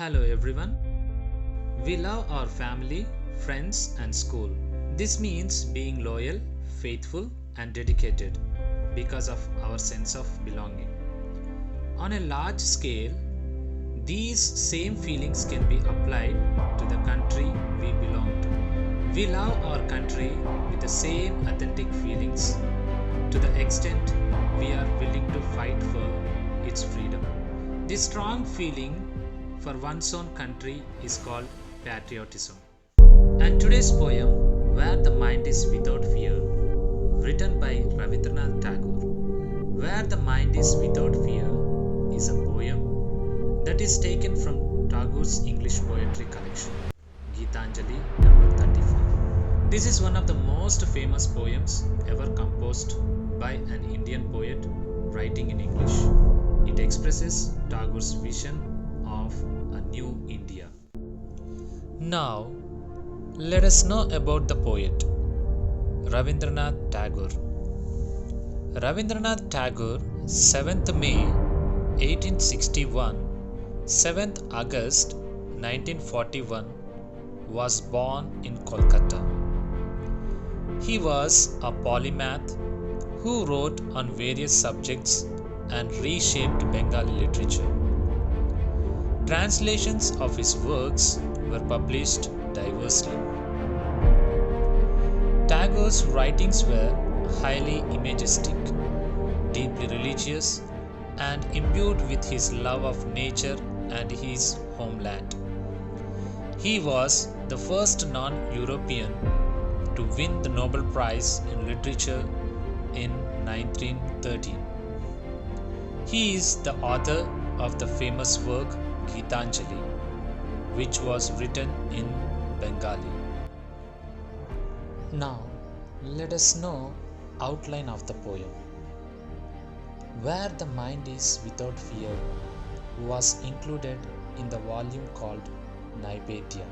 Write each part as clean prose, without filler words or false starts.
Hello everyone. We love our family, friends, and school. This means being loyal, faithful, and dedicated because of our sense of belonging. On a large scale, these same feelings can be applied to the country we belong to. We love our country with the same authentic feelings to the extent we are willing to fight for its freedom. This strong feeling for one's own country is called patriotism. And today's poem, Where the Mind is Without Fear, written by Rabindranath Tagore. Where the Mind is Without Fear is a poem that is taken from Tagore's English poetry collection, Gitanjali number 35. This is one of the most famous poems ever composed by an Indian poet writing in English. It expresses Tagore's vision of a new India. Now, let us know about the poet Rabindranath Tagore. Rabindranath Tagore, 7th May 1861, 7th August 1941, was born in Kolkata. He was a polymath who wrote on various subjects and reshaped Bengali literature. Translations of his works were published diversely. Tagore's writings were highly imagistic, deeply religious, and imbued with his love of nature and his homeland. He was the first non-European to win the Nobel Prize in Literature in 1913. He is the author of the famous work Gitanjali, which was written in Bengali. Now, let us know outline of the poem. Where the Mind is Without Fear was included in the volume called Naivedya.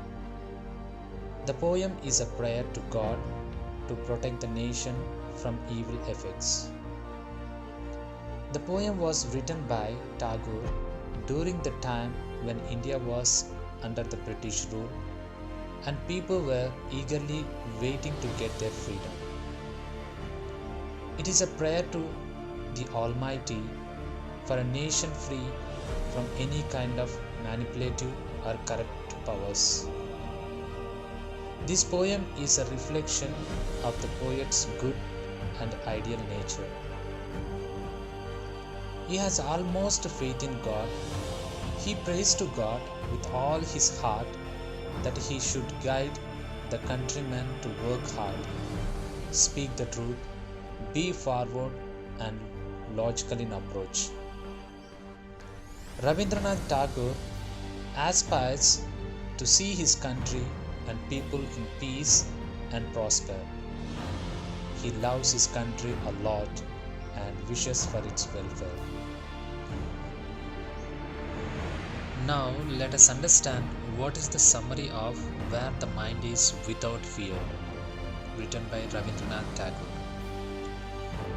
The poem is a prayer to God to protect the nation from evil effects. The poem was written by Tagore during the time when India was under the British rule and people were eagerly waiting to get their freedom. It is a prayer to the Almighty for a nation free from any kind of manipulative or corrupt powers. This poem is a reflection of the poet's good and ideal nature. He has almost faith in God. He prays to God with all his heart that he should guide the countrymen to work hard, speak the truth, be forward and logical in approach. Rabindranath Tagore aspires to see his country and people in peace and prosper. He loves his country a lot and wishes for its welfare. Now let us understand what is the summary of Where the Mind is Without Fear, written by Rabindranath Tagore.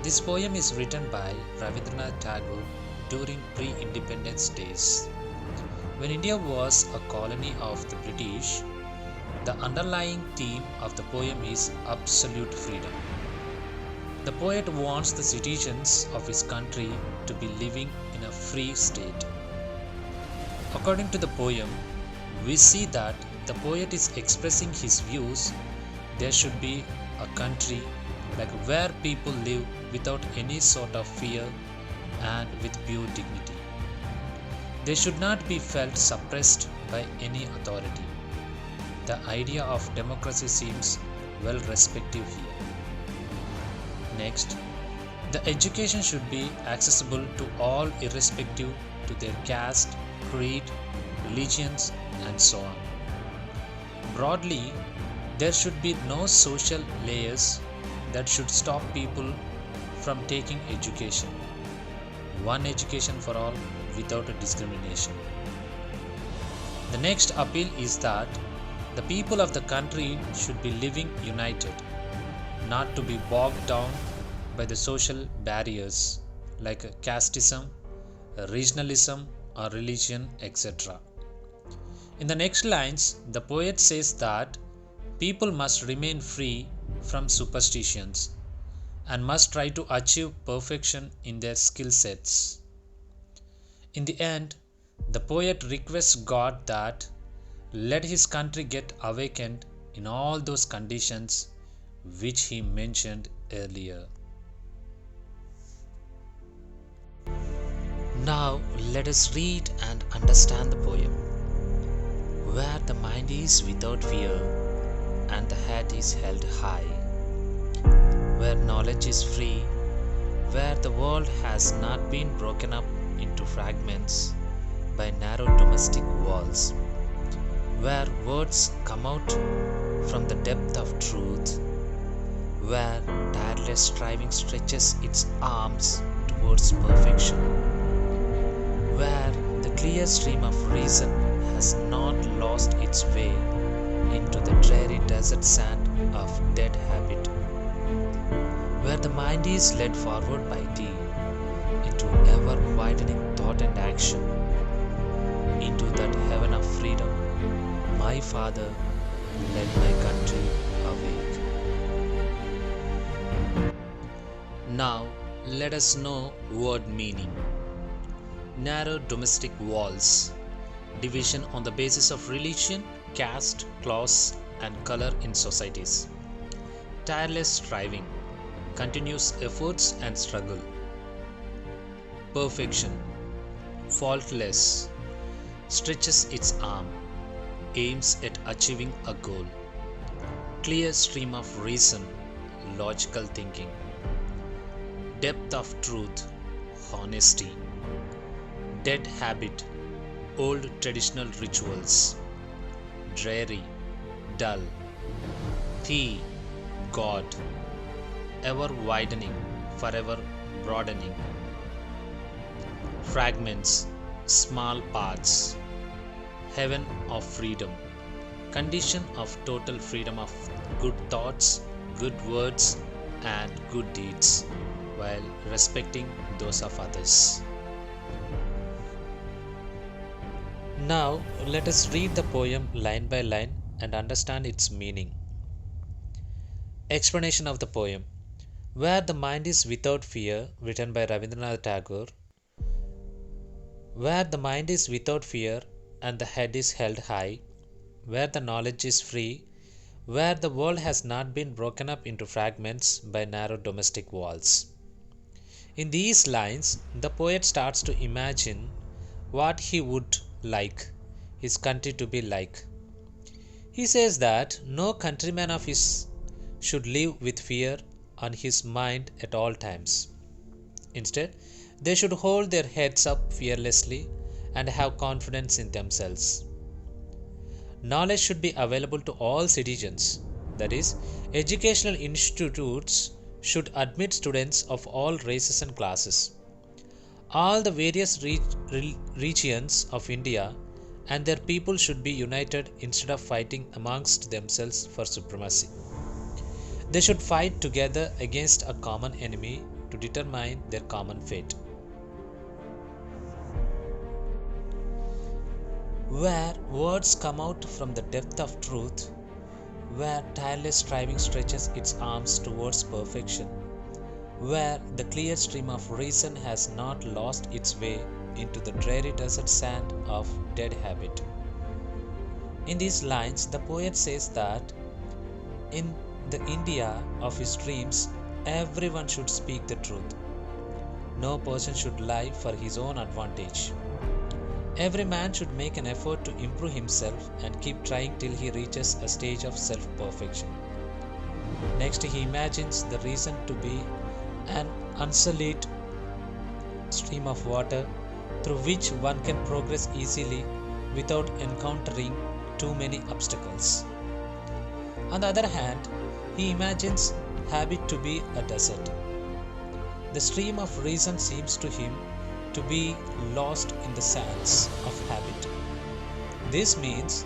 This poem is written by Rabindranath Tagore during pre-independence days. When India was a colony of the British, the underlying theme of the poem is absolute freedom. The poet wants the citizens of his country to be living in a free state. According to the poem, we see that the poet is expressing his views. There should be a country like where people live without any sort of fear and with pure dignity. They should not be felt suppressed by any authority. The idea of democracy seems well respected here. Next, the education should be accessible to all irrespective to their caste, creed, religions, and so on. Broadly, there should be no social layers that should stop people from taking education. One education for all without a discrimination. The next appeal is that the people of the country should be living united, not to be bogged down by the social barriers like casteism, regionalism, or religion, etc. In the next lines, the poet says that people must remain free from superstitions and must try to achieve perfection in their skill sets. In the end, the poet requests God that let his country get awakened in all those conditions which he mentioned earlier. Now let us read and understand the poem. Where the mind is without fear and the head is held high, where knowledge is free, where the world has not been broken up into fragments by narrow domestic walls, where words come out from the depth of truth, where tireless striving stretches its arms towards perfection, where the clear stream of reason has not lost its way into the dreary desert sand of dead habit, where the mind is led forward by thee into ever widening thought and action, into that heaven of freedom, my Father, let my country awake. Now let us know word meaning. Narrow domestic walls, division on the basis of religion, caste, class, and color in societies. Tireless striving, continuous efforts and struggle. Perfection, faultless, stretches its arm, aims at achieving a goal. Clear stream of reason, logical thinking. Depth of truth, honesty. Dead habit, old traditional rituals. Dreary, dull. Thee, God, ever widening, forever broadening. Fragments, small parts. Heaven of freedom, condition of total freedom of good thoughts, good words, and good deeds, while respecting those of others. Now let us read the poem line by line and understand its meaning. Explanation of the poem. Where the mind is without fear, written by Rabindranath Tagore. Where the mind is without fear and the head is held high, where the knowledge is free, where the world has not been broken up into fragments by narrow domestic walls. In these lines, the poet starts to imagine what he would like his country to be like. He says that no countryman of his should live with fear on his mind at all times. Instead, they should hold their heads up fearlessly and have confidence in themselves. Knowledge should be available to all citizens. That is, educational institutes should admit students of all races and classes. All the various regions of India and their people should be united instead of fighting amongst themselves for supremacy. They should fight together against a common enemy to determine their common fate. Where words come out from the depth of truth, where tireless striving stretches its arms towards perfection, where the clear stream of reason has not lost its way into the dreary desert sand of dead habit. In these lines, the poet says that in the India of his dreams, everyone should speak the truth. No person should lie for his own advantage. Every man should make an effort to improve himself and keep trying till he reaches a stage of self-perfection. Next, he imagines the reason to be an unsullied stream of water through which one can progress easily without encountering too many obstacles. On the other hand, he imagines habit to be a desert. The stream of reason seems to him to be lost in the sands of habit. This means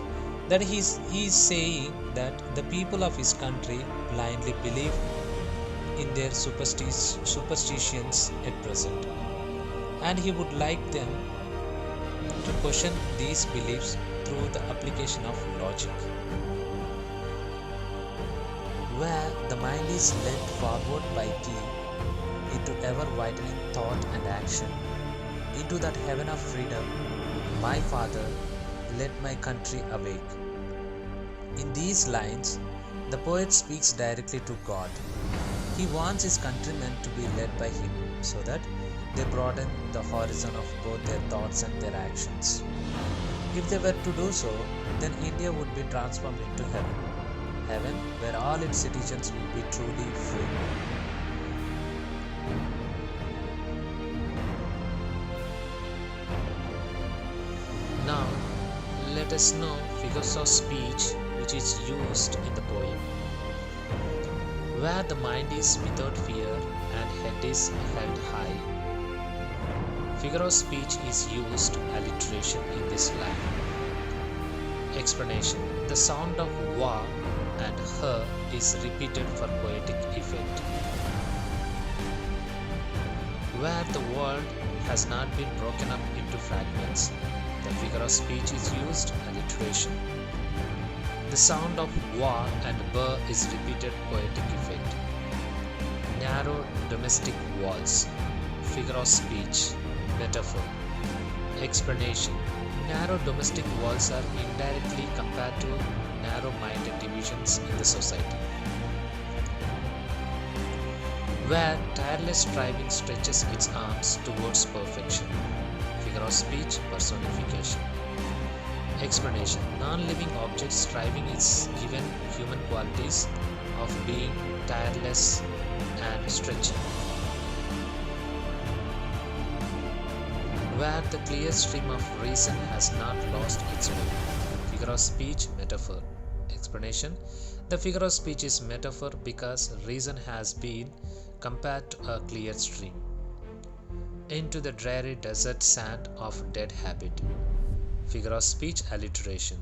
that he is saying that the people of his country blindly believe in their superstitions at present, and he would like them to question these beliefs through the application of logic, where the mind is led forward by thee into ever widening thought and action, into that heaven of freedom, my Father, let my country awake. In these lines, the poet speaks directly to God. He wants his countrymen to be led by him so that they broaden the horizon of both their thoughts and their actions. If they were to do so, then India would be transformed into heaven. Heaven where all its citizens will be truly free. Now, let us know figures of speech which is used in the poem. Where the mind is without fear and head is held high. Figure of speech is used alliteration in this line. Explanation. The sound of wa and her is repeated for poetic effect. Where the world has not been broken up into fragments, the figure of speech is used alliteration. The sound of wa and ba is repeated poetic effect. Narrow domestic walls, figure of speech, metaphor. Explanation. Narrow domestic walls are indirectly compared to narrow-minded divisions in the society. Where tireless striving stretches its arms towards perfection. Figure of speech, personification. Explanation. Non-living objects striving is given human qualities of being tireless and stretching. Where the clear stream of reason has not lost its way. Figure of speech, metaphor. Explanation. The figure of speech is metaphor because reason has been compared to a clear stream. Into the dreary desert sand of dead habit. Figure of speech, alliteration.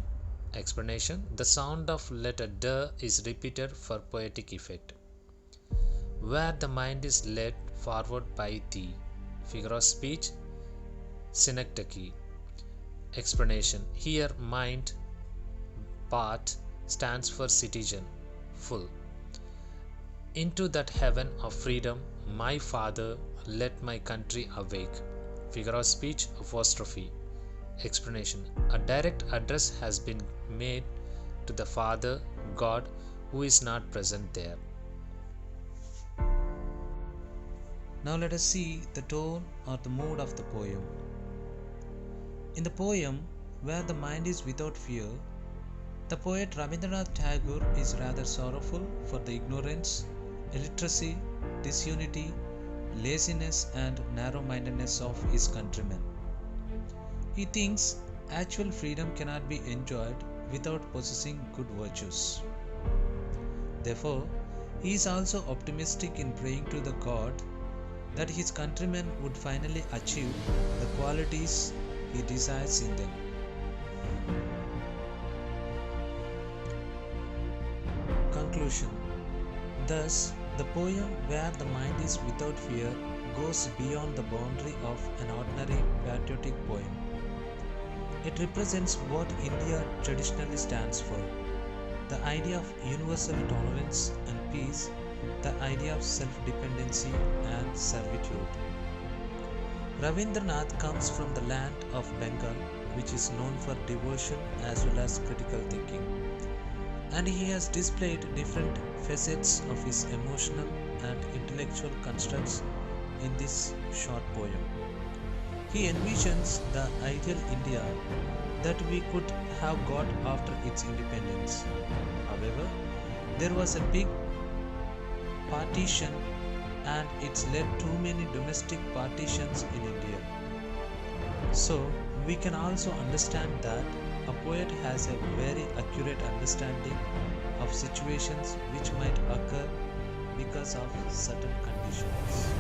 Explanation. The sound of letter D is repeated for poetic effect. Where the mind is led forward by thee. Figure of speech, synecdoche. Explanation. Here mind part stands for citizen, full. Into that heaven of freedom, my Father, let my country awake. Figure of speech, apostrophe. Explanation. A direct address has been made to the Father, God, who is not present there. Now let us see the tone or the mood of the poem. In the poem, where the mind is without fear, the poet Rabindranath Tagore is rather sorrowful for the ignorance, illiteracy, disunity, laziness and narrow-mindedness of his countrymen. He thinks actual freedom cannot be enjoyed without possessing good virtues. Therefore, he is also optimistic in praying to the God that his countrymen would finally achieve the qualities he desires in them. Conclusion. Thus, the poem where the mind is without fear goes beyond the boundary of an ordinary patriotic poem. It represents what India traditionally stands for, the idea of universal tolerance and peace, the idea of self-dependency and servitude. Rabindranath comes from the land of Bengal, which is known for devotion as well as critical thinking, and he has displayed different facets of his emotional and intellectual constructs in this short poem. He envisions the ideal India that we could have got after its independence. However, there was a big partition and it's led too many domestic partitions in India. So, we can also understand that a poet has a very accurate understanding of situations which might occur because of certain conditions.